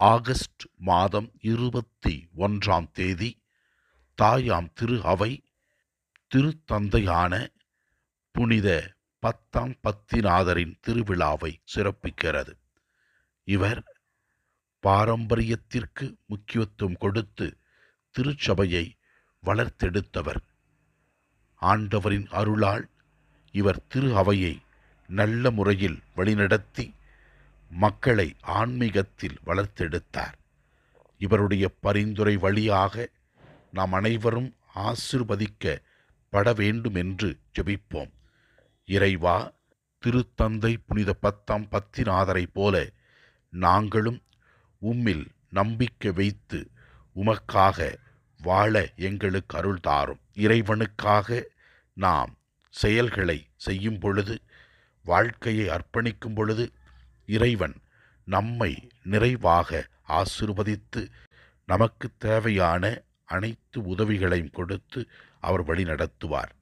August மாதம் 21ஆம் தேதி தாயாம் திரு அவை திருத்தந்தையான புனித பத்தாம் பத்திநாதரின் திருவிழாவை சிறப்பிக்கிறது. இவர் பாரம்பரியத்திற்கு முக்கியத்துவம் கொடுத்து திருச்சபையை வளர்த்தெடுத்தவர். ஆண்டவரின் அருளால் இவர் திரு அவையை நல்ல முறையில் வழிநடத்தி மக்களை ஆன்மீகத்தில் வளர்த்தெடுத்தார். இவருடைய பரிந்துரை வழியாக நாம் அனைவரும் ஆசீர்வதிக்கப்பட வேண்டும் என்று ஜெபிப்போம். இறைவா, திருத்தந்தை புனித பத்தாம் பத்திநாதரை போல நாங்களும் உம்மில் நம்பிக்கை வைத்து உமக்காக வாழ எங்களுக்கு அருள் தாரும். இறைவனுக்காக நாம் செயல்களை செய்யும் பொழுது, வாழ்க்கையை அர்ப்பணிக்கும் பொழுது இறைவன் நம்மை நிறைவாக ஆசீர்வதித்து நமக்கு தேவையான அனைத்து உதவிகளையும் கொடுத்து அவர் வழி நடத்துவார்.